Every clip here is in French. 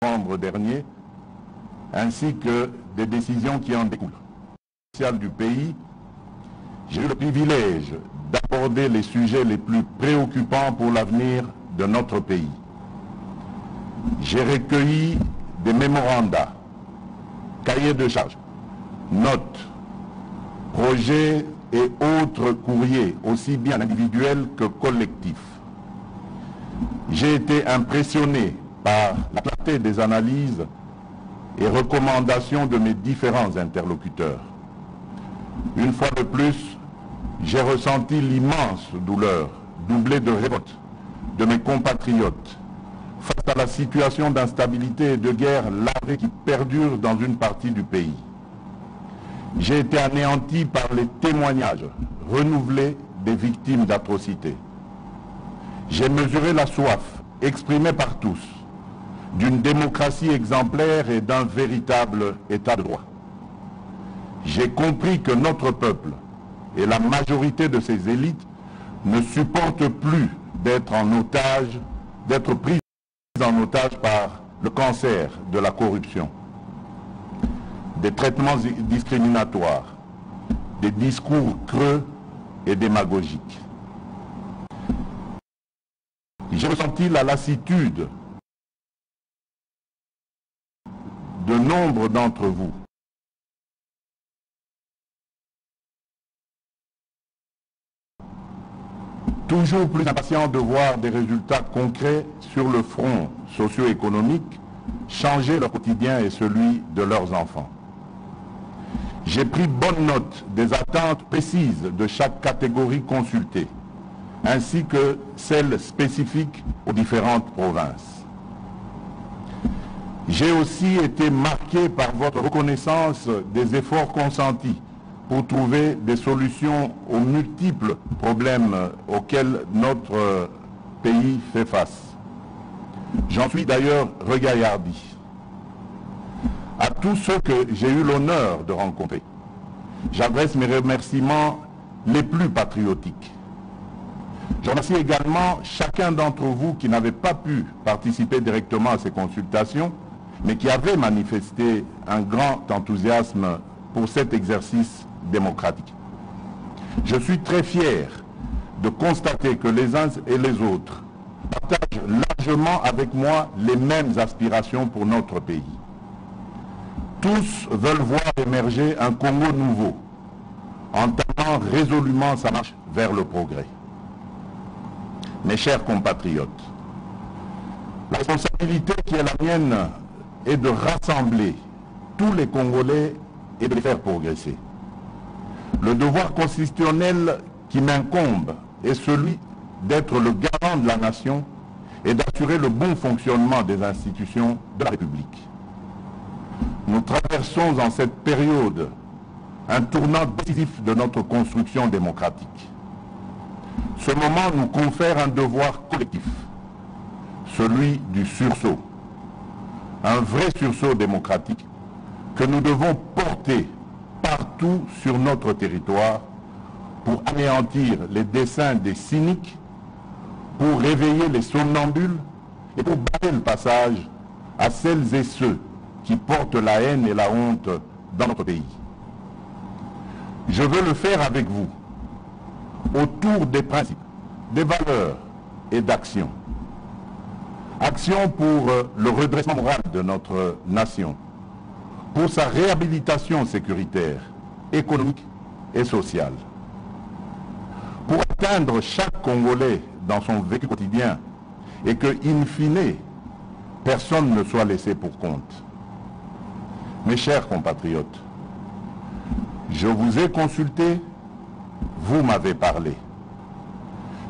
novembre dernier, ainsi que des décisions qui en découlent. Du pays, j'ai eu le privilège d'aborder les sujets les plus préoccupants pour l'avenir de notre pays. J'ai recueilli des mémorandas, cahiers de charges, notes, projets et autres courriers, aussi bien individuels que collectifs. J'ai été impressionné par la clarté des analyses et recommandations de mes différents interlocuteurs. Une fois de plus, j'ai ressenti l'immense douleur, doublée de révolte, de mes compatriotes face à la situation d'instabilité et de guerre larvée qui perdure dans une partie du pays. J'ai été anéanti par les témoignages renouvelés des victimes d'atrocités. J'ai mesuré la soif exprimée par tous d'une démocratie exemplaire et d'un véritable état de droit. J'ai compris que notre peuple et la majorité de ses élites ne supportent plus d'être pris en otage par le cancer de la corruption, des traitements discriminatoires, des discours creux et démagogiques. J'ai ressenti la lassitude de nombre d'entre vous toujours plus impatients de voir des résultats concrets sur le front socio-économique changer leur quotidien et celui de leurs enfants. J'ai pris bonne note des attentes précises de chaque catégorie consultée, ainsi que celles spécifiques aux différentes provinces. J'ai aussi été marqué par votre reconnaissance des efforts consentis pour trouver des solutions aux multiples problèmes auxquels notre pays fait face. J'en suis d'ailleurs regaillardi. À tous ceux que j'ai eu l'honneur de rencontrer, j'adresse mes remerciements les plus patriotiques. Je remercie également chacun d'entre vous qui n'avait pas pu participer directement à ces consultations, mais qui avait manifesté un grand enthousiasme pour cet exercice démocratique. Je suis très fier de constater que les uns et les autres partagent largement avec moi les mêmes aspirations pour notre pays. Tous veulent voir émerger un Congo nouveau, entamant résolument sa marche vers le progrès. Mes chers compatriotes, la responsabilité qui est la mienne est de rassembler tous les Congolais et de les faire progresser. Le devoir constitutionnel qui m'incombe est celui d'être le garant de la nation et d'assurer le bon fonctionnement des institutions de la République. Nous traversons en cette période un tournant décisif de notre construction démocratique. Ce moment nous confère un devoir collectif, celui du sursaut. Un vrai sursaut démocratique que nous devons porter partout sur notre territoire pour anéantir les desseins des cyniques, pour réveiller les somnambules et pour barrer le passage à celles et ceux qui portent la haine et la honte dans notre pays. Je veux le faire avec vous, autour des principes, des valeurs et d'actions. Action pour le redressement moral de notre nation, pour sa réhabilitation sécuritaire, économique et sociale. Pour atteindre chaque Congolais dans son vécu quotidien et que, in fine, personne ne soit laissé pour compte. Mes chers compatriotes, je vous ai consulté, vous m'avez parlé.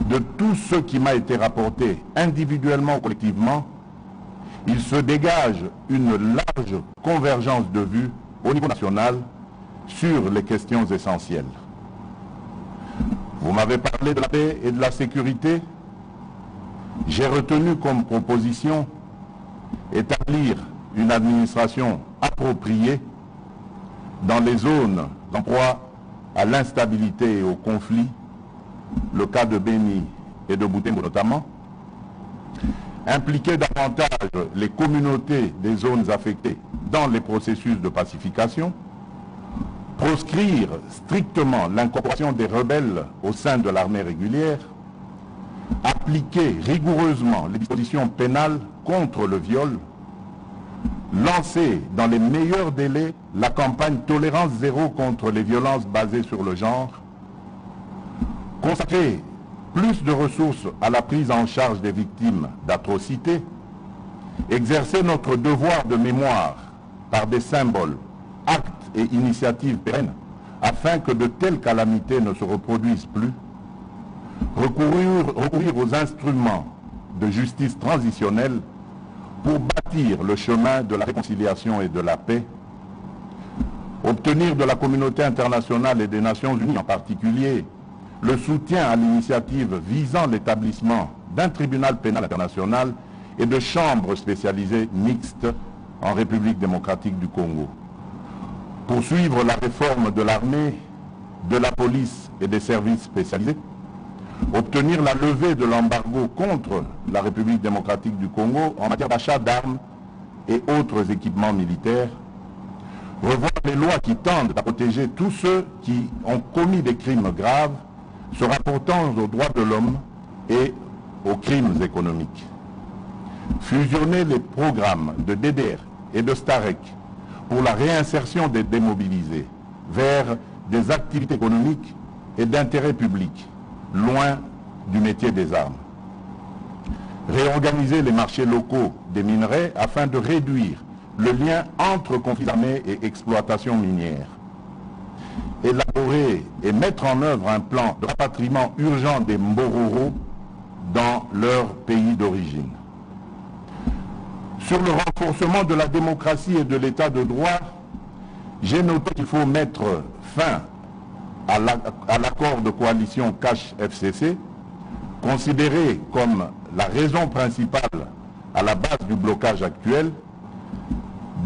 De tout ce qui m'a été rapporté individuellement ou collectivement, il se dégage une large convergence de vues au niveau national sur les questions essentielles. Vous m'avez parlé de la paix et de la sécurité. J'ai retenu comme proposition établir une administration appropriée dans les zones en proie à l'instabilité et au conflit, le cas de Béni et de Butembo notamment, impliquer davantage les communautés des zones affectées dans les processus de pacification, proscrire strictement l'incorporation des rebelles au sein de l'armée régulière, appliquer rigoureusement les dispositions pénales contre le viol, lancer dans les meilleurs délais la campagne Tolérance zéro contre les violences basées sur le genre, consacrer plus de ressources à la prise en charge des victimes d'atrocités, exercer notre devoir de mémoire par des symboles, actes et initiatives pérennes, afin que de telles calamités ne se reproduisent plus, recourir aux instruments de justice transitionnelle pour bâtir le chemin de la réconciliation et de la paix, obtenir de la communauté internationale et des Nations Unies en particulier le soutien à l'initiative visant l'établissement d'un tribunal pénal international et de chambres spécialisées mixtes en République démocratique du Congo. Poursuivre la réforme de l'armée, de la police et des services spécialisés, obtenir la levée de l'embargo contre la République démocratique du Congo en matière d'achat d'armes et autres équipements militaires, revoir les lois qui tendent à protéger tous ceux qui ont commis des crimes graves se rapportant aux droits de l'homme et aux crimes économiques. Fusionner les programmes de DDR et de STAREC pour la réinsertion des démobilisés vers des activités économiques et d'intérêt public, loin du métier des armes. Réorganiser les marchés locaux des minerais afin de réduire le lien entre conflits armés et exploitation minière. Élaborer et mettre en œuvre un plan de rapatriement urgent des Mbororo dans leur pays d'origine. Sur le renforcement de la démocratie et de l'état de droit, j'ai noté qu'il faut mettre fin à l'accord de coalition Cache-FCC, considéré comme la raison principale à la base du blocage actuel,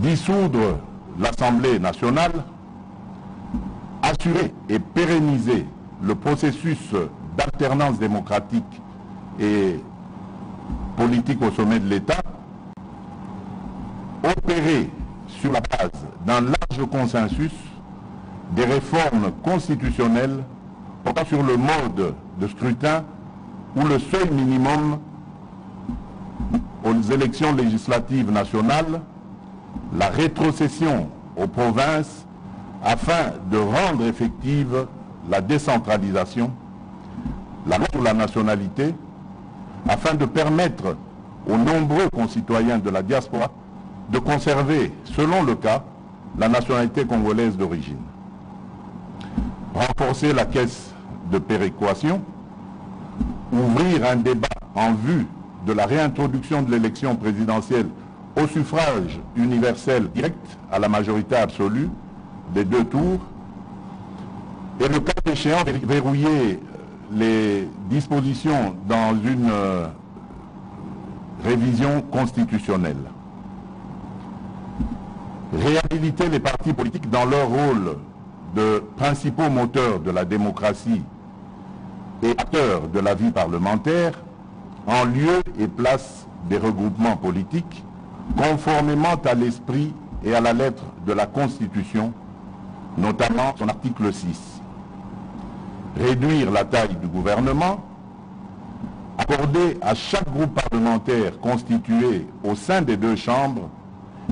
dissoudre l'Assemblée nationale, assurer et pérenniser le processus d'alternance démocratique et politique au sommet de l'État, opérer sur la base d'un large consensus des réformes constitutionnelles portant sur le mode de scrutin ou le seuil minimum aux élections législatives nationales, la rétrocession aux provinces afin de rendre effective la décentralisation, la loi sur la nationalité, afin de permettre aux nombreux concitoyens de la diaspora de conserver, selon le cas, la nationalité congolaise d'origine. Renforcer la caisse de péréquation, ouvrir un débat en vue de la réintroduction de l'élection présidentielle au suffrage universel direct à la majorité absolue des deux tours, et le cas échéant verrouiller les dispositions dans une révision constitutionnelle. Réhabiliter les partis politiques dans leur rôle de principaux moteurs de la démocratie et acteurs de la vie parlementaire, en lieu et place des regroupements politiques, conformément à l'esprit et à la lettre de la Constitution, notamment son article 6. Réduire la taille du gouvernement, accorder à chaque groupe parlementaire constitué au sein des deux chambres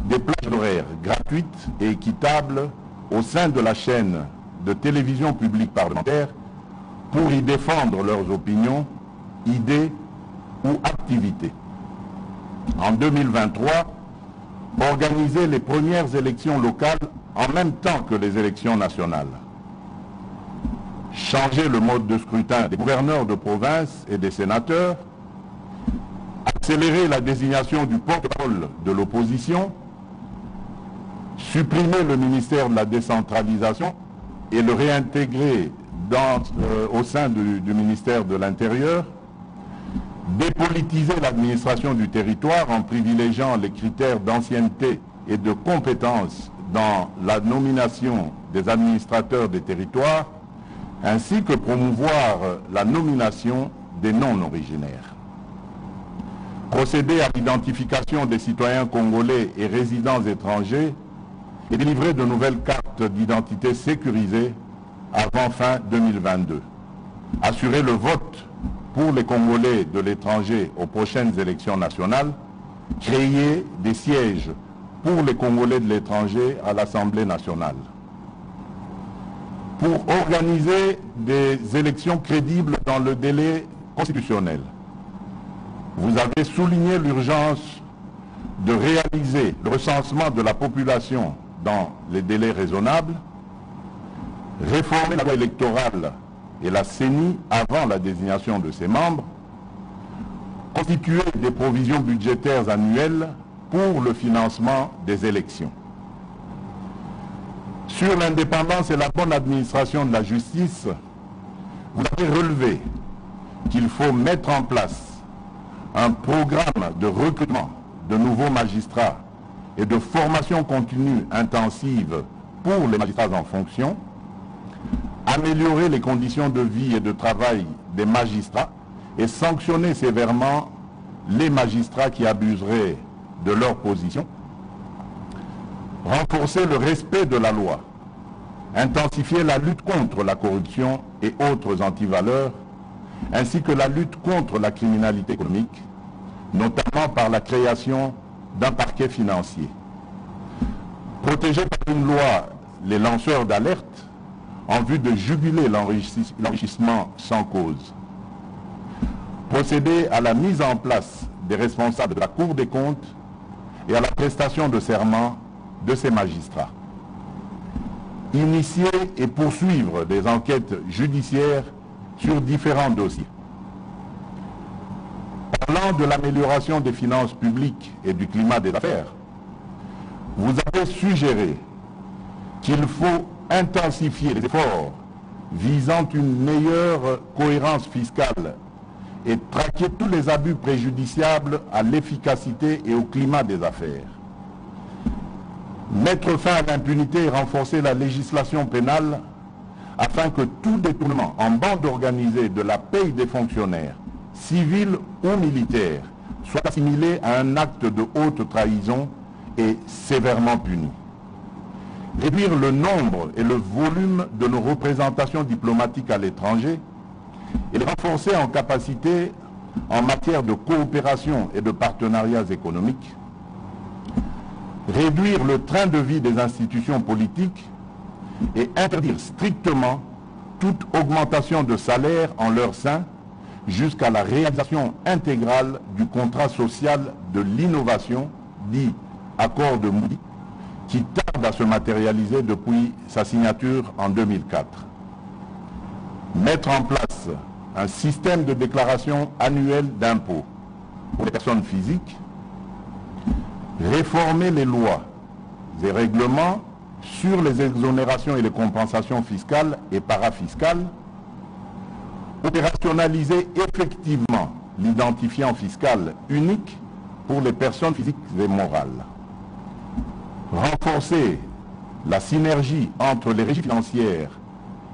des plages horaires gratuites et équitables au sein de la chaîne de télévision publique parlementaire pour y défendre leurs opinions, idées ou activités. En 2023, organiser les premières élections locales en même temps que les élections nationales. Changer le mode de scrutin des gouverneurs de province et des sénateurs. Accélérer la désignation du porte-parole de l'opposition. Supprimer le ministère de la décentralisation et le réintégrer au sein du ministère de l'Intérieur. Dépolitiser l'administration du territoire en privilégiant les critères d'ancienneté et de compétence dans la nomination des administrateurs des territoires, ainsi que promouvoir la nomination des non-originaires. procéder à l'identification des citoyens congolais et résidents étrangers et délivrer de nouvelles cartes d'identité sécurisées avant fin 2022. Assurer le vote pour les Congolais de l'étranger aux prochaines élections nationales, créer des sièges pour les Congolais de l'étranger à l'Assemblée nationale. Pour organiser des élections crédibles dans le délai constitutionnel, vous avez souligné l'urgence de réaliser le recensement de la population dans les délais raisonnables, réformer la loi électorale et la CENI avant la désignation de ses membres, constituer des provisions budgétaires annuelles pour le financement des élections. Sur l'indépendance et la bonne administration de la justice, vous avez relevé qu'il faut mettre en place un programme de recrutement de nouveaux magistrats et de formation continue intensive pour les magistrats en fonction, améliorer les conditions de vie et de travail des magistrats et sanctionner sévèrement les magistrats qui abuseraient de leur position, renforcer le respect de la loi, intensifier la lutte contre la corruption et autres antivaleurs, ainsi que la lutte contre la criminalité économique, notamment par la création d'un parquet financier. Protéger par une loi les lanceurs d'alerte en vue de juguler l'enrichissement sans cause. Procéder à la mise en place des responsables de la Cour des comptes et à la prestation de serment de ces magistrats. Initier et poursuivre des enquêtes judiciaires sur différents dossiers. Parlant de l'amélioration des finances publiques et du climat des affaires, vous avez suggéré qu'il faut intensifier les efforts visant une meilleure cohérence fiscale et traquer tous les abus préjudiciables à l'efficacité et au climat des affaires. Mettre fin à l'impunité et renforcer la législation pénale afin que tout détournement en bande organisée de la paye des fonctionnaires, civils ou militaires, soit assimilé à un acte de haute trahison et sévèrement puni. Réduire le nombre et le volume de nos représentations diplomatiques à l'étranger et les renforcer en capacité en matière de coopération et de partenariats économiques. Réduire le train de vie des institutions politiques et interdire strictement toute augmentation de salaire en leur sein jusqu'à la réalisation intégrale du contrat social de l'innovation, dit accord de Moody, qui tarde à se matérialiser depuis sa signature en 2004. Mettre en place un système de déclaration annuelle d'impôts pour les personnes physiques, réformer les lois et règlements sur les exonérations et les compensations fiscales et parafiscales, opérationnaliser effectivement l'identifiant fiscal unique pour les personnes physiques et morales, renforcer la synergie entre les régies financières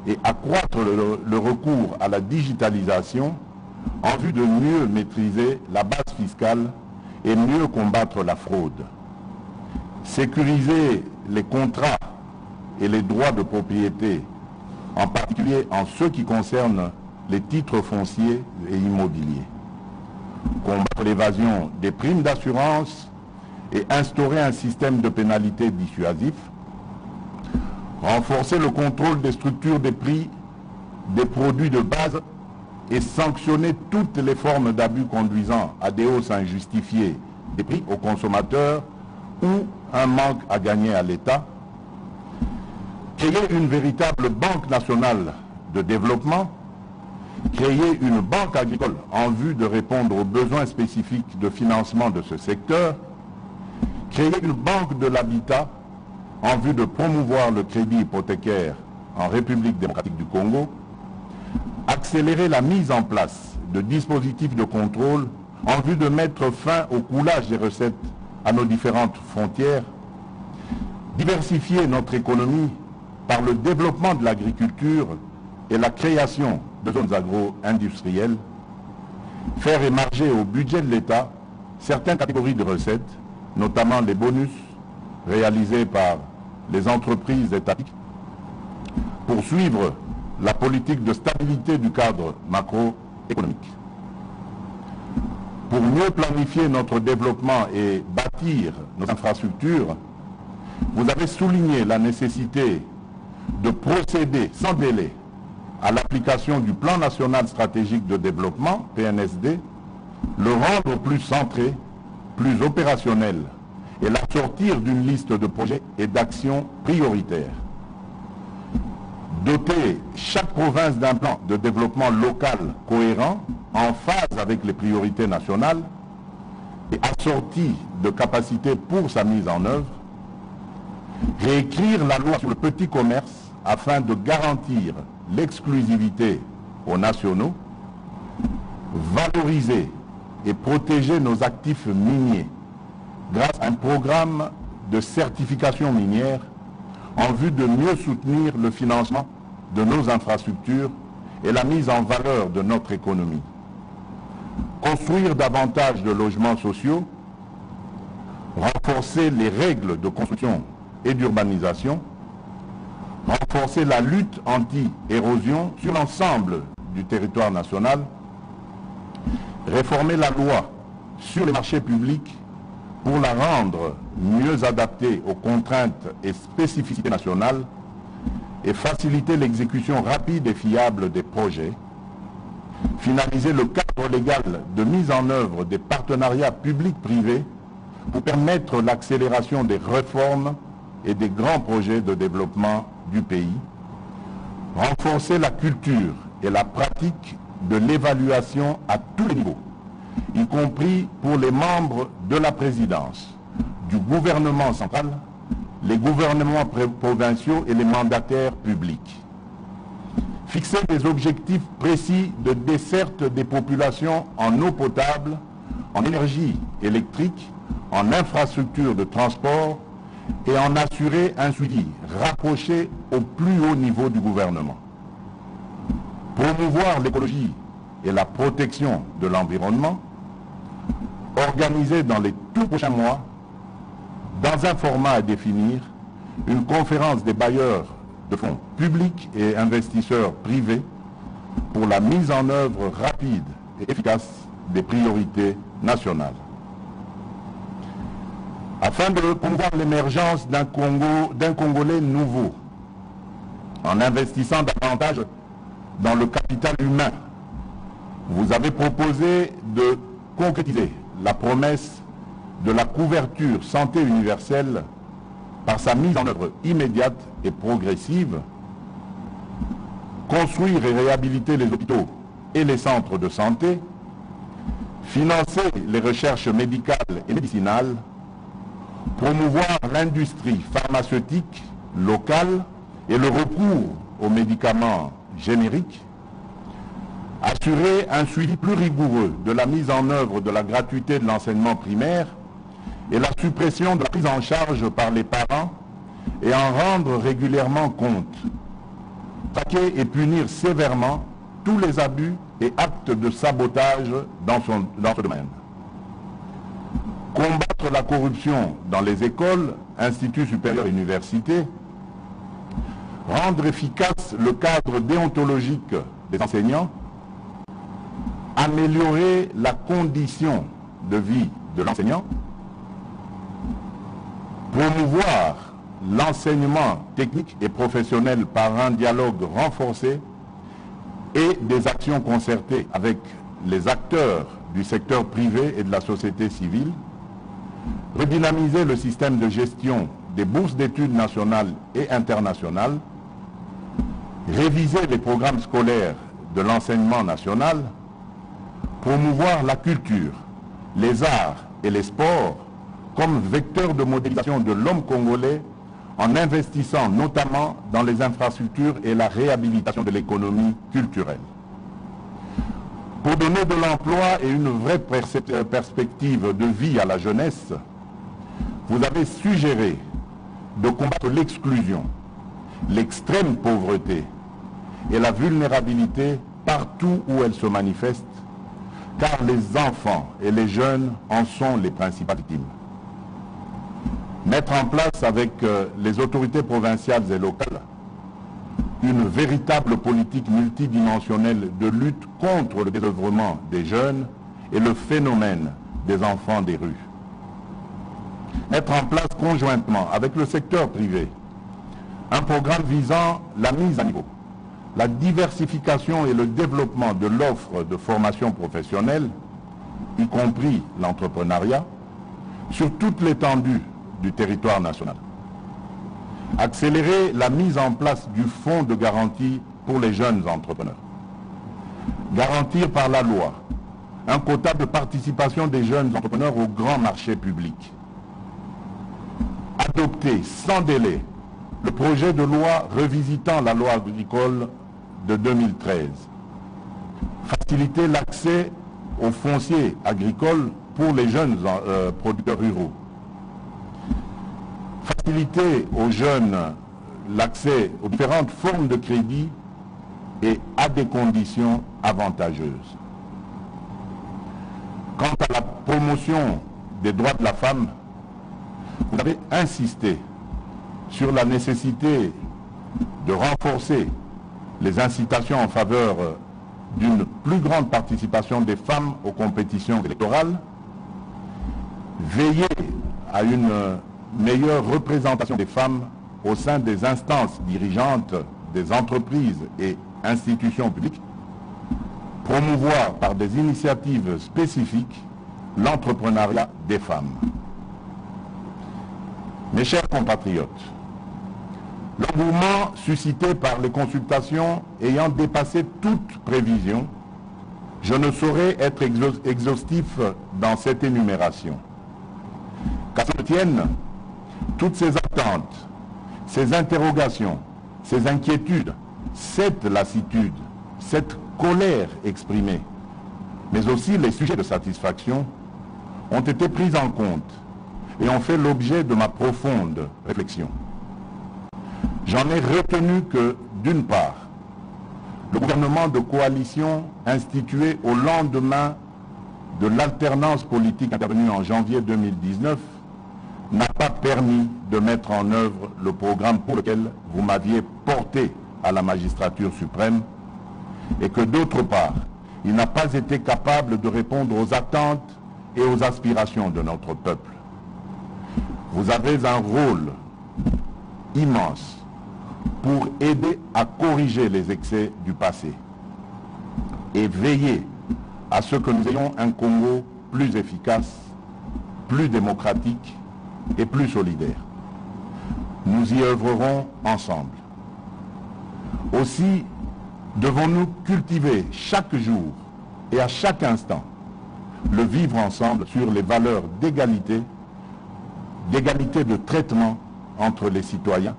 et accroître le recours à la digitalisation en vue de mieux maîtriser la base fiscale et mieux combattre la fraude. Sécuriser les contrats et les droits de propriété, en particulier en ce qui concerne les titres fonciers et immobiliers. Combattre l'évasion des primes d'assurance et instaurer un système de pénalité dissuasif. Renforcer le contrôle des structures des prix des produits de base et sanctionner toutes les formes d'abus conduisant à des hausses injustifiées des prix aux consommateurs ou un manque à gagner à l'État. Créer une véritable banque nationale de développement, créer une banque agricole en vue de répondre aux besoins spécifiques de financement de ce secteur, créer une banque de l'habitat en vue de promouvoir le crédit hypothécaire en République démocratique du Congo, accélérer la mise en place de dispositifs de contrôle en vue de mettre fin au coulage des recettes à nos différentes frontières, diversifier notre économie par le développement de l'agriculture et la création de zones agro-industrielles, faire émerger au budget de l'État certaines catégories de recettes, notamment les bonus réalisés par les entreprises étatiques, poursuivre la politique de stabilité du cadre macroéconomique. Pour mieux planifier notre développement et bâtir nos infrastructures, vous avez souligné la nécessité de procéder sans délai à l'application du Plan national stratégique de développement, PNSD, le rendre plus centré, plus opérationnel et l'assortir d'une liste de projets et d'actions prioritaires. Doter chaque province d'un plan de développement local cohérent, en phase avec les priorités nationales et assorti de capacités pour sa mise en œuvre. Réécrire la loi sur le petit commerce afin de garantir l'exclusivité aux nationaux. Valoriser et protéger nos actifs miniers grâce à un programme de certification minière en vue de mieux soutenir le financement de nos infrastructures et la mise en valeur de notre économie. Construire davantage de logements sociaux, renforcer les règles de construction et d'urbanisation, renforcer la lutte anti-érosion sur l'ensemble du territoire national, réformer la loi sur les marchés publics pour la rendre mieux adaptée aux contraintes et spécificités nationales et faciliter l'exécution rapide et fiable des projets, finaliser le cadre légal de mise en œuvre des partenariats publics-privés pour permettre l'accélération des réformes et des grands projets de développement du pays, renforcer la culture et la pratique de l'évaluation à tous les niveaux, y compris pour les membres de la présidence, du gouvernement central, les gouvernements provinciaux et les mandataires publics. Fixer des objectifs précis de desserte des populations en eau potable, en énergie électrique, en infrastructures de transport et en assurer un suivi rapproché au plus haut niveau du gouvernement. Promouvoir l'écologie et la protection de l'environnement, organiser dans les tout prochains mois, dans un format à définir, une conférence des bailleurs de fonds publics et investisseurs privés pour la mise en œuvre rapide et efficace des priorités nationales. Afin de promouvoir l'émergence d'un Congolais nouveau, en investissant davantage dans le capital humain, vous avez proposé de concrétiser la promesse de la couverture santé universelle par sa mise en œuvre immédiate et progressive, construire et réhabiliter les hôpitaux et les centres de santé, financer les recherches médicales et médicinales, promouvoir l'industrie pharmaceutique locale et le recours aux médicaments génériques, assurer un suivi plus rigoureux de la mise en œuvre de la gratuité de l'enseignement primaire et la suppression de la prise en charge par les parents et en rendre régulièrement compte. Traquer et punir sévèrement tous les abus et actes de sabotage dans ce domaine. Combattre la corruption dans les écoles, instituts supérieurs et universités. Rendre efficace le cadre déontologique des enseignants. Améliorer la condition de vie de l'enseignant. Promouvoir l'enseignement technique et professionnel par un dialogue renforcé et des actions concertées avec les acteurs du secteur privé et de la société civile. Redynamiser le système de gestion des bourses d'études nationales et internationales. Réviser les programmes scolaires de l'enseignement national. Promouvoir la culture, les arts et les sports comme vecteurs de modélisation de l'homme congolais en investissant notamment dans les infrastructures et la réhabilitation de l'économie culturelle. Pour donner de l'emploi et une vraie perspective de vie à la jeunesse, vous avez suggéré de combattre l'exclusion, l'extrême pauvreté et la vulnérabilité partout où elle se manifeste, car les enfants et les jeunes en sont les principales victimes. Mettre en place avec les autorités provinciales et locales une véritable politique multidimensionnelle de lutte contre le désœuvrement des jeunes et le phénomène des enfants des rues. Mettre en place conjointement avec le secteur privé un programme visant la mise à niveau, la diversification et le développement de l'offre de formation professionnelle, y compris l'entrepreneuriat, sur toute l'étendue du territoire national. Accélérer la mise en place du fonds de garantie pour les jeunes entrepreneurs. Garantir par la loi un quota de participation des jeunes entrepreneurs au grand marché public. Adopter sans délai le projet de loi revisitant la loi agricole de 2013. Faciliter l'accès au foncier agricole pour les jeunes producteurs ruraux. Faciliter aux jeunes l'accès aux différentes formes de crédit et à des conditions avantageuses. Quant à la promotion des droits de la femme, vous avez insisté sur la nécessité de renforcer les incitations en faveur d'une plus grande participation des femmes aux compétitions électorales, veiller à une meilleure représentation des femmes au sein des instances dirigeantes des entreprises et institutions publiques, promouvoir par des initiatives spécifiques l'entrepreneuriat des femmes. Mes chers compatriotes, l'engouement suscité par les consultations ayant dépassé toute prévision, je ne saurais être exhaustif dans cette énumération. Qu'à ce tienne, toutes ces attentes, ces interrogations, ces inquiétudes, cette lassitude, cette colère exprimée, mais aussi les sujets de satisfaction, ont été pris en compte et ont fait l'objet de ma profonde réflexion. J'en ai retenu que, d'une part, le gouvernement de coalition institué au lendemain de l'alternance politique intervenue en janvier 2019 n'a pas permis de mettre en œuvre le programme pour lequel vous m'aviez porté à la magistrature suprême, et que d'autre part, il n'a pas été capable de répondre aux attentes et aux aspirations de notre peuple. Vous avez un rôle immense pour aider à corriger les excès du passé et veiller à ce que nous ayons un Congo plus efficace, plus démocratique et plus solidaire. Nous y œuvrerons ensemble. Aussi, devons-nous cultiver chaque jour et à chaque instant le vivre ensemble sur les valeurs d'égalité de traitement entre les citoyens,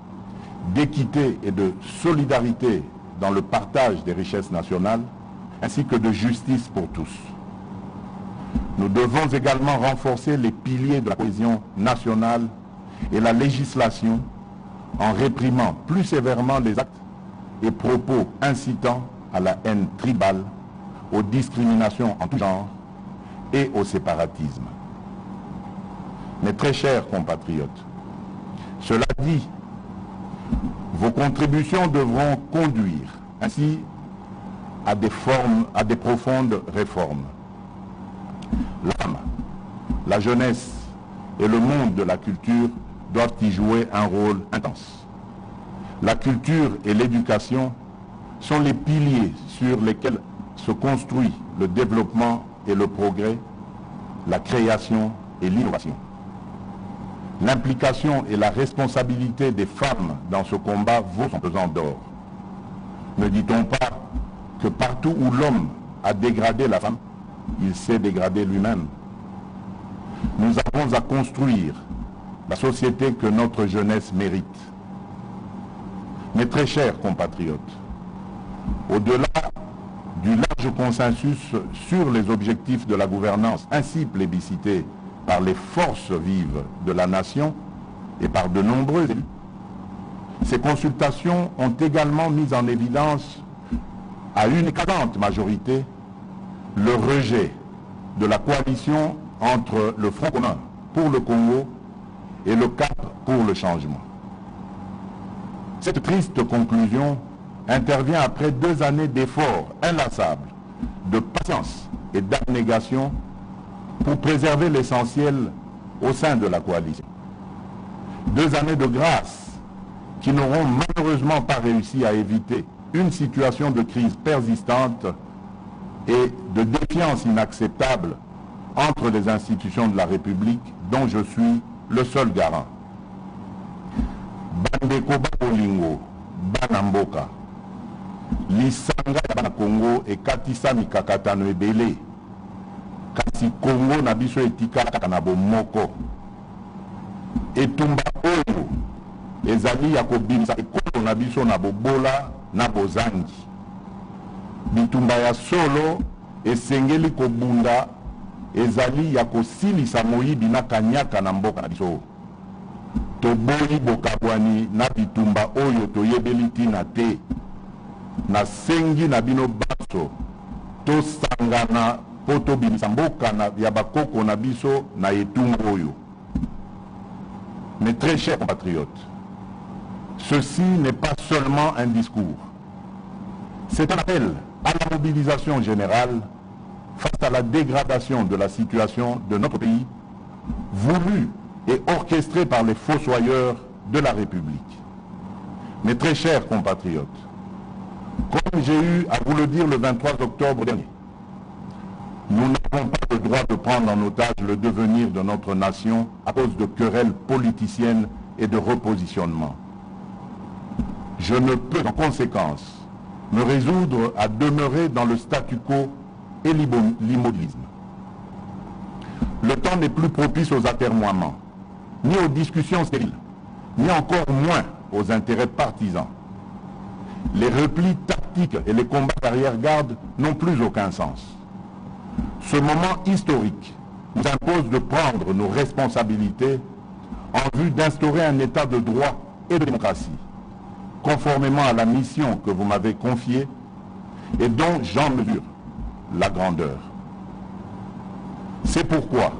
d'équité et de solidarité dans le partage des richesses nationales, ainsi que de justice pour tous. Nous devons également renforcer les piliers de la cohésion nationale et la législation en réprimant plus sévèrement les actes et propos incitant à la haine tribale, aux discriminations en tout genre et au séparatisme. Mes très chers compatriotes, cela dit, vos contributions devront conduire ainsi à des profondes réformes. La femme, la jeunesse et le monde de la culture doivent y jouer un rôle intense. La culture et l'éducation sont les piliers sur lesquels se construit le développement et le progrès, la création et l'innovation. L'implication et la responsabilité des femmes dans ce combat vaut son pesant d'or. Ne dit-on pas que partout où l'homme a dégradé la femme, il s'est dégradé lui-même? Nous avons à construire la société que notre jeunesse mérite. Mes très chers compatriotes, au-delà du large consensus sur les objectifs de la gouvernance ainsi plébiscité par les forces vives de la nation et par de nombreux élus, ces consultations ont également mis en évidence à une écrasante majorité le rejet de la coalition entre le Front commun pour le Congo et le CAP pour le changement. Cette triste conclusion intervient après 2 années d'efforts inlassables, de patience et d'abnégation pour préserver l'essentiel au sein de la coalition. 2 années de grâce qui n'auront malheureusement pas réussi à éviter une situation de crise persistante et de défiance inacceptable entre les institutions de la République dont je suis le seul garant. Bandeko Babolingo, Banamboka, Lisanga ya Congo et Katisa Mikakatano ebele, kasi Congo na biso etika kaka na bomoko. Etumba oyo ezali ya kobimisa ekolo na biso na bobola na bozangi. Bitumba ya solo esengeli kobunda ezali ya kosilisa moyibi na kanyaka na mboka na biso. Toboyi bokabwani na bitumba oyo toyebeli tina te. Na sengi na bino baso tosangana po tobimisa mboka ya bakoko na biso na etumba oyo. Mes très chers compatriotes, ceci n'est pas seulement un discours. C'est un appel à la mobilisation générale face à la dégradation de la situation de notre pays, voulue et orchestrée par les fossoyeurs de la République. Mes très chers compatriotes, comme j'ai eu à vous le dire le 23 octobre dernier, nous n'avons pas le droit de prendre en otage le devenir de notre nation à cause de querelles politiciennes et de repositionnement. Je ne peux en conséquence me résoudre à demeurer dans le statu quo et l'immobilisme. Le temps n'est plus propice aux atermoiements, ni aux discussions stériles, ni encore moins aux intérêts partisans. Les replis tactiques et les combats d'arrière-garde n'ont plus aucun sens. Ce moment historique nous impose de prendre nos responsabilités en vue d'instaurer un état de droit et de démocratie, conformément à la mission que vous m'avez confiée et dont j'en mesure la grandeur. C'est pourquoi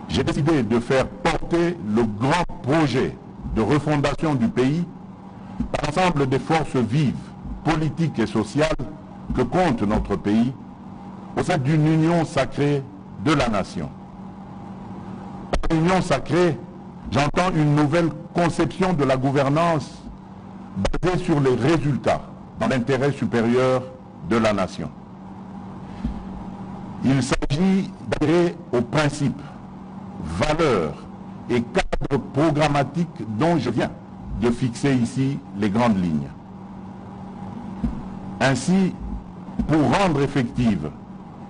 j'ai décidé de faire porter le grand projet de refondation du pays par l'ensemble des forces vives, politiques et sociales que compte notre pays au sein d'une union sacrée de la nation. Par union sacrée, j'entends une nouvelle conception de la gouvernance basée sur les résultats dans l'intérêt supérieur de la nation. Il s'agit d'adhérer aux principes, valeurs et cadres programmatiques dont je viens de fixer ici les grandes lignes. Ainsi, pour rendre effective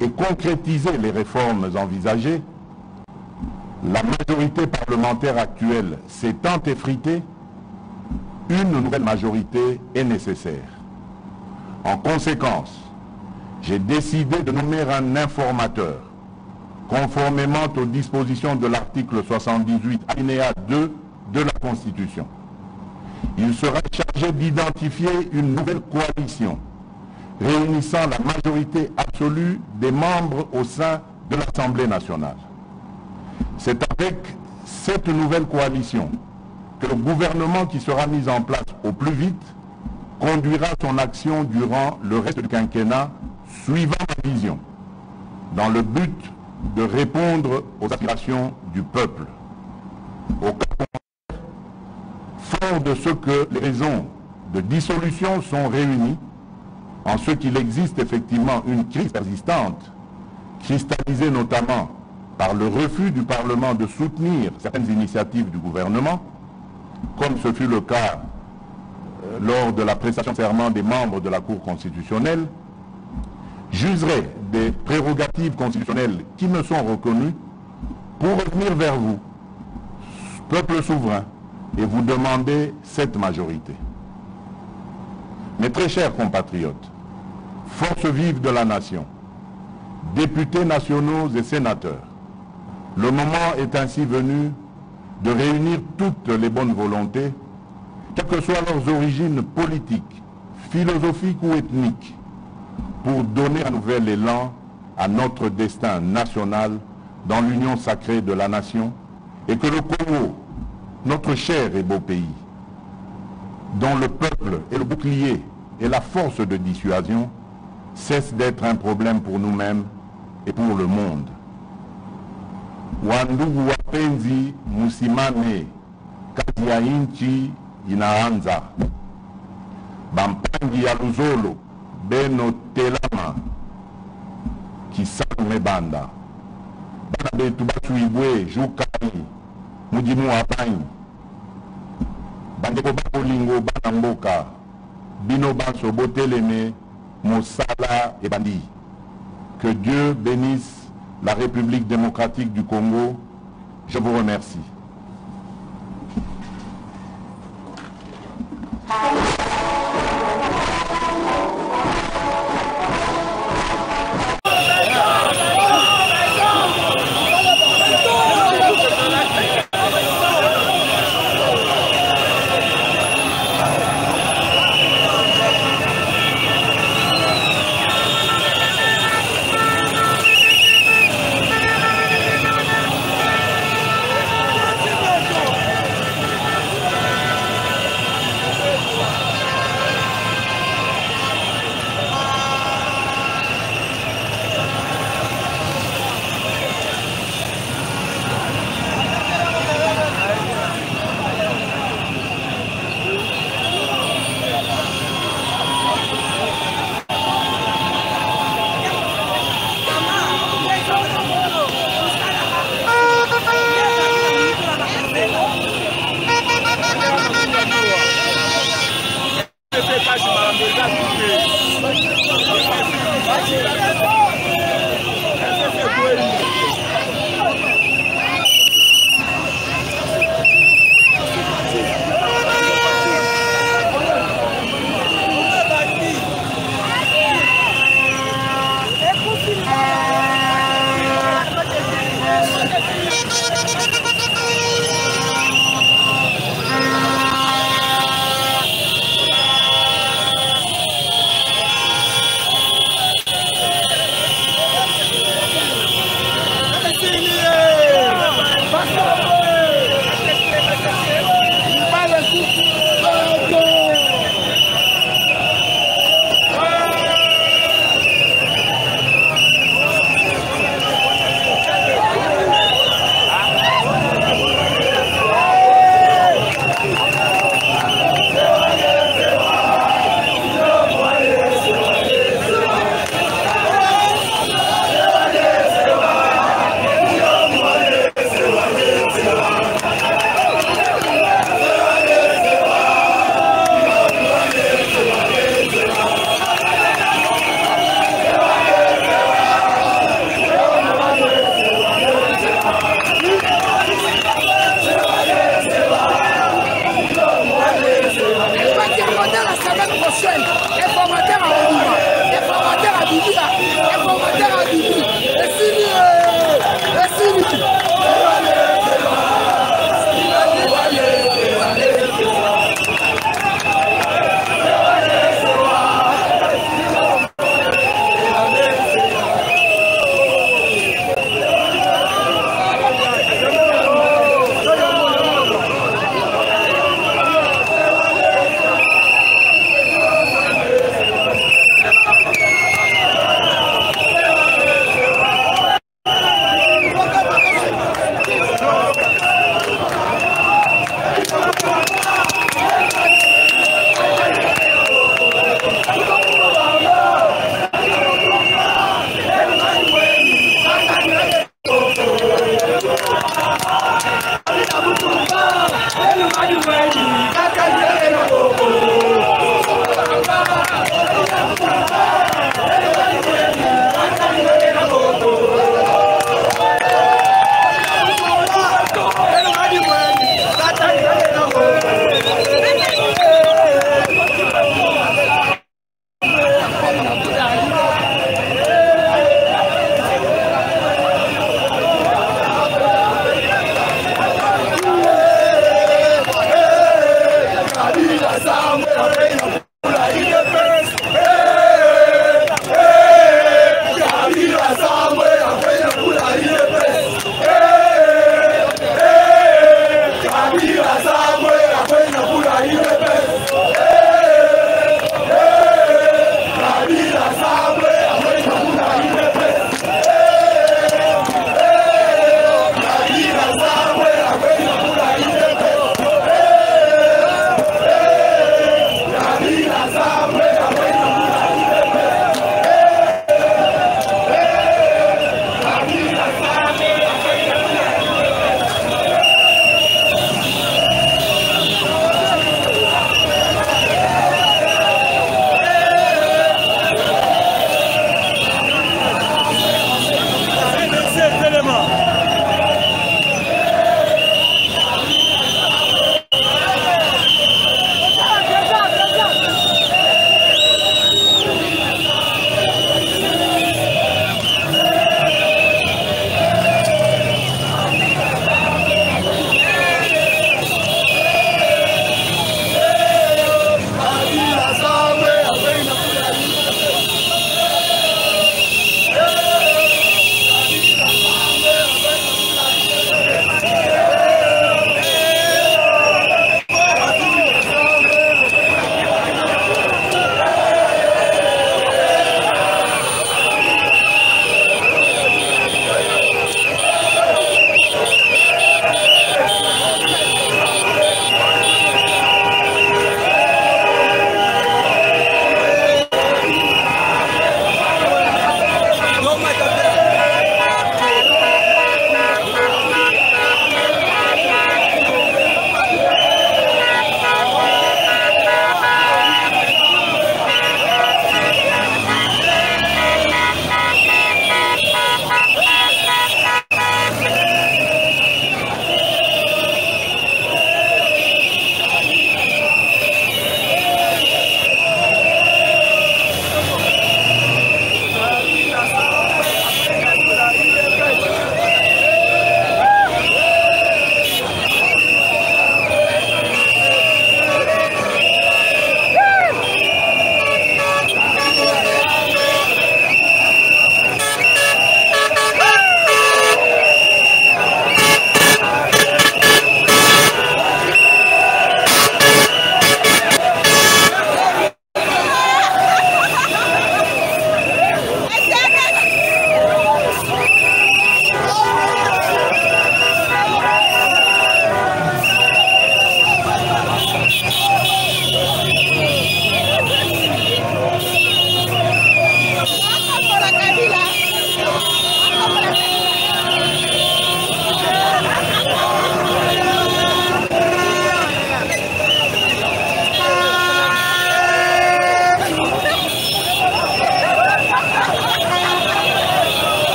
et concrétiser les réformes envisagées, la majorité parlementaire actuelle s'étant effritée, une nouvelle majorité est nécessaire. En conséquence, j'ai décidé de nommer un informateur, conformément aux dispositions de l'article 78, alinéa 2 de la Constitution. Il sera chargé d'identifier une nouvelle coalition réunissant la majorité absolue des membres au sein de l'Assemblée nationale. C'est avec cette nouvelle coalition que le gouvernement qui sera mis en place au plus vite conduira son action durant le reste du quinquennat suivant ma vision, dans le but de répondre aux aspirations du peuple. Au cas contraire, fort de ce que les raisons de dissolution sont réunies, en ce qu'il existe effectivement une crise persistante, cristallisée notamment par le refus du Parlement de soutenir certaines initiatives du gouvernement, comme ce fut le cas lors de la prestation de serment des membres de la Cour constitutionnelle, j'userai des prérogatives constitutionnelles qui me sont reconnues pour revenir vers vous, peuple souverain, et vous demander cette majorité. Mes très chers compatriotes, forces vives de la nation, députés nationaux et sénateurs, le moment est ainsi venu de réunir toutes les bonnes volontés, quelles que soient leurs origines politiques, philosophiques ou ethniques, pour donner un nouvel élan à notre destin national dans l'union sacrée de la nation, et que le Congo, notre cher et beau pays, dont le peuple est le bouclier et la force de dissuasion, cesse d'être un problème pour nous-mêmes et pour le monde. Wandugu wapenzi, musimame, kazi ya nchi inaanza. Bampangi ya Luzolo, beno telama, kisalume banda. Bana betu batu ibwe, jukai, mujimu apanyi. Bandeko bakolingo bana mboka, bino banso boteleme, mosala et bandi. Que Dieu bénisse la République démocratique du Congo. Je vous remercie.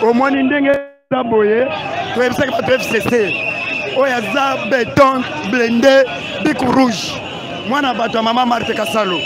Omoni ndenge zaboye twebisaka bato FCC oyo aza beton blende biku rouge mwana bato ya mama Marthe Kasalo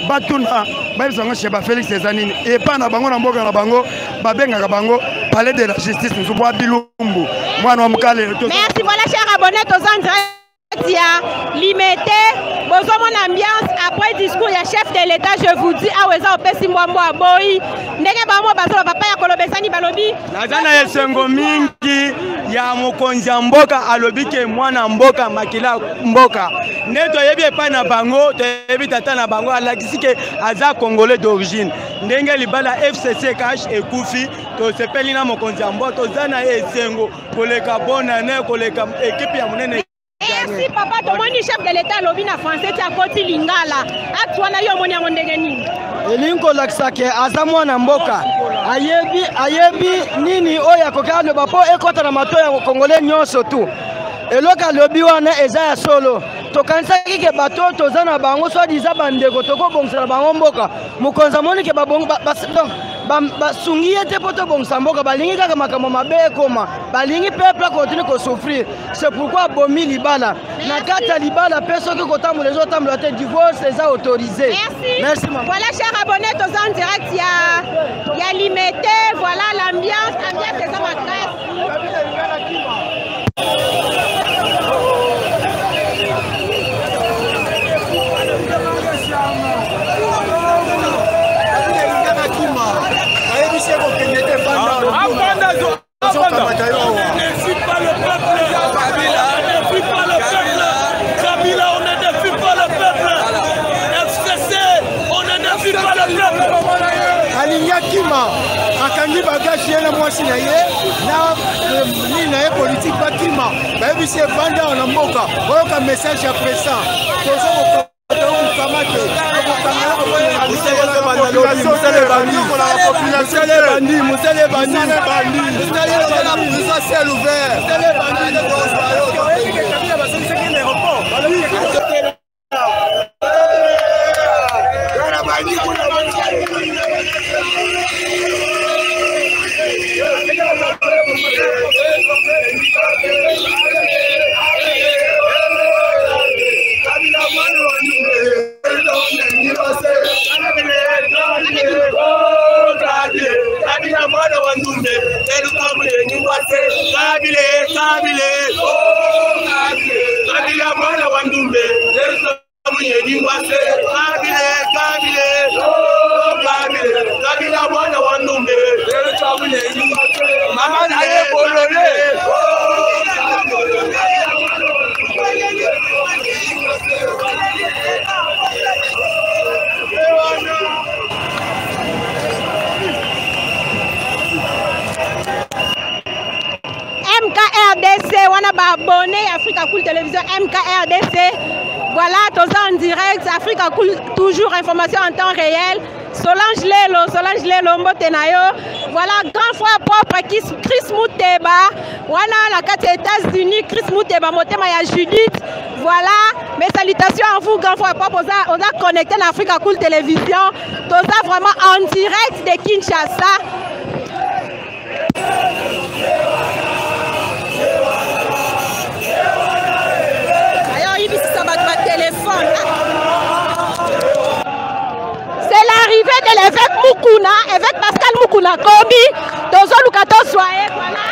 batuna bayebisanga Sheba Félix ezanini epa na bango na mboka na bango babengaka bango palais de la justice nzubwa bilumbu mwana wa mukale. Merci, voilà chers abonnés tous en direct ya limité besoin mon ambiance après discours ya chef de l'état. Je vous dis aweza opesi mbwambo aboyi ndenge bamo basolo papa ya kolobesani balobi nazana esengo mingi ya mokonzi ya mboka alobi ke mwana mboka makila mboka neto yebi epa na bango toyebi tata na bango alakisi ke aza congolais d'origine ndenge libala FCC cash ekufi tosepeli na mokonzi ya mboka tozana esengo koleka bonane koleka ekipe ya munene. Merci papa, tomoni chef de l'état lobi na français tia koti lingala. Atwana yo moni yango ndenge nini? Elinko laksake aza mwana mboka. Ayebi nini oya kokalo bapo ekota na mato ya Congolais nyonso tu. Eloka lobi wana eza ya solo. Tokanisaki ke bato tozana bango so diza bandeko toko bongsela bango mboka. Mukonza moni ke babongo basungi ete poto bongisa mboka balingi kaka makambo mabe ekoma balingi peuple continue ko souffrir. C'est pourquoi bomi libala na kata libala peso ke kotambola ezotambola te divorce eza autorisé. Merci maman. Voilà chers abonnés tous en direct ya limité, voilà l'ambiance eza makasi. Kima akangi bagashi na mwasi na ye na ni na ye politique bakima bayebisi evanda na mboka oyoka message ya président tozo MKRDC, on a abonné Africa Cool Télévision MKRDC. Voilà, tous en direct, Africa Cool, toujours information en temps réel. Solange Lelo Mbotenayo. Voilà, grand frère propre Chris Mouteba. Voilà, la carte des États-Unis, Chris Mouteba, Motema ya Judith. Voilà, mes salutations à vous, grand frère propre. On a connecté l'Afrique à Cool Télévision. Tout ça vraiment en direct de Kinshasa. Alors, il dit ça va ma téléphone. C'est l'arrivée de l'évêque Mukuna, évêque Pascal Mukuna Kobi, Tozo Lukato Soye, voilà.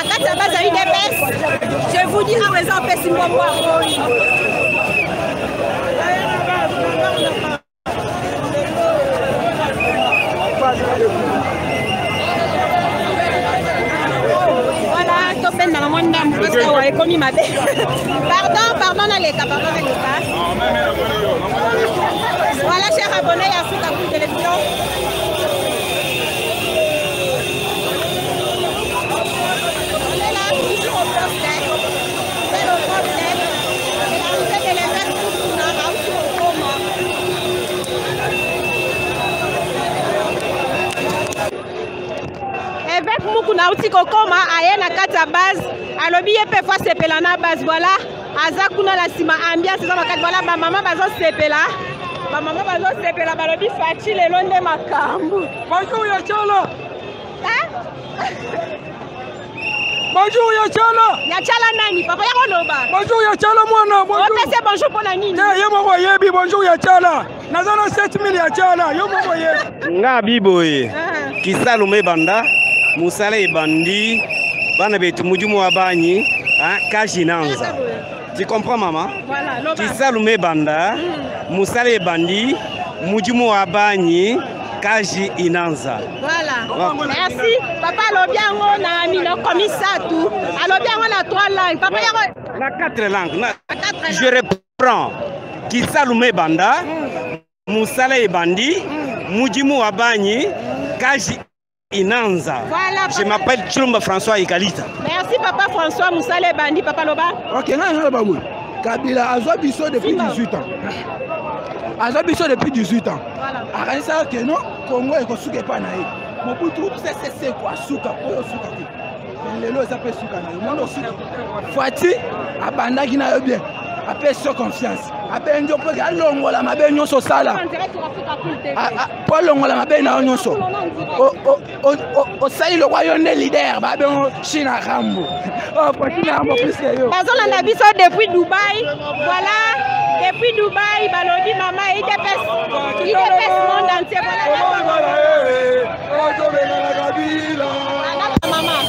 kati ya base ya UDPS. Je vous dis à raison pesi mbombo. Voilà, topenda na mwanda mpaka wa ekomi mabe. Pardon na leka, pardon na leka. Voilà, chers abonnés à Souka pour télévision. On est là, toujours au poste. C'est le poste. Et là, vous êtes les verts pour tout le monde, aussi au coma. Évêque Mukuna outi kokoma aye na kati ya base alobi ye pe fois sepela na base voilà aza kuna la sima ambiance za makati voilà ba mama bazo sepela balobi faci lelo nde makambo bonjour ya chala bonjour ya chala nani papa ya koloba bonjour ya chala mwana bonjour opese bonjour pona nini ye moko yebi bonjour ya chala nazana 7000 ya chala yo moko yebi nga biboye kisalume banda musala ebandi bana betu mujumu wa banyi kashi nanza. Tu comprends maman? Voilà, kisalume banda musala ebandi mujumu wa banyi kashi inanza. Voilà. Merci papa alobiango na mino komisatu alobiango na 3 langues papa yako na 4 langues. Je reprends kisalume banda musala ebandi mujumu wa banyi kashi Inanza. Voilà, je m'appelle Chulumba François Ikalita. Merci papa François Moussale Bandi papa Loba. Ok, Kabila a biso depuis 18 ans. A biso depuis 18 ans. Voilà. A ça que non, Congo est souke pas naï. Mobutu c'est quoi souka pour souka. Lelo ça peut souka naï. Mondo souka. Fati abanda qui na bien. Après sans confiance. Après ndio pe alongola mabe nyonso sala. Pour longola mabe na nyonso. O sai le royaume des leaders ba ben China Rambo. Oh China Rambo plus que yo. Bazon na biso depuis Dubaï. Voilà, depuis Dubaï balobi mama IDPS monde entier voilà. Maman.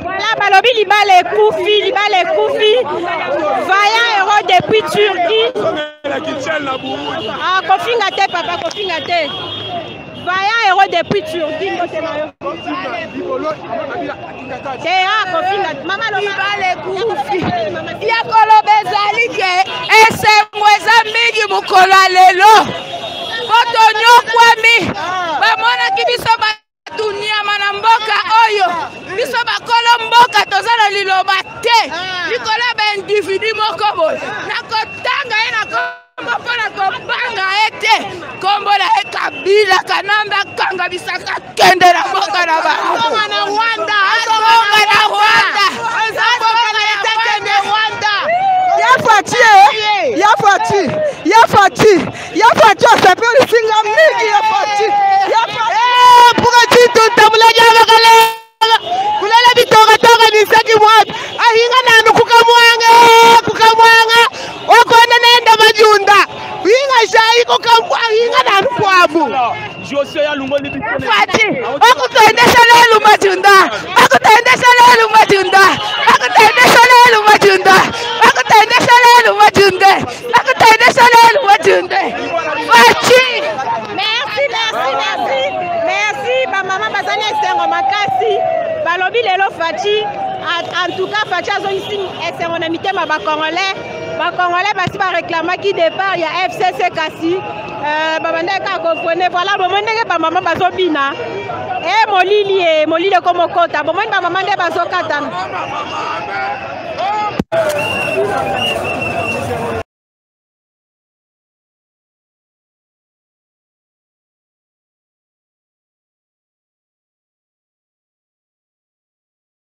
Voilà, balobi libale koufi, vaillant héros depuis Turquie. Ah, kofinga te papa, kofinga te. Vaillant héros depuis Turquie. Maman libale koufi. Ya kolobe zalike, ese mweza mingi mukola lelo. Botonyo kwami, bamona kibiso ba dunia manamboka oyo biso bakolo mboka tozana liloba te likolo ba individu moko boy nakotanga ye na kombo mpona kobanga ete kombo na ye Kabila Kanamba kanga bisaka kende na mboka na ba azonga na Rwanda Yafati osapeli singa mingi Yafati pourquoi tu t'amula java kale kulala bitoka toka nisaki mwapi ahinga nanu kukamwanga okona nenda majunda hinga shai hinga nanu pwavu Yafati okutendesha lelu majunda Merci maman bazana esengo makasi balobi lelo Fachi en tout cas Fachi azongisi esengo na mitema ba congolais basi ba réclamaki départ ya FCC kasi babanda ka confone voilà bomondenge ba maman bazobina molili komo kota bomoni ba maman nde bazokata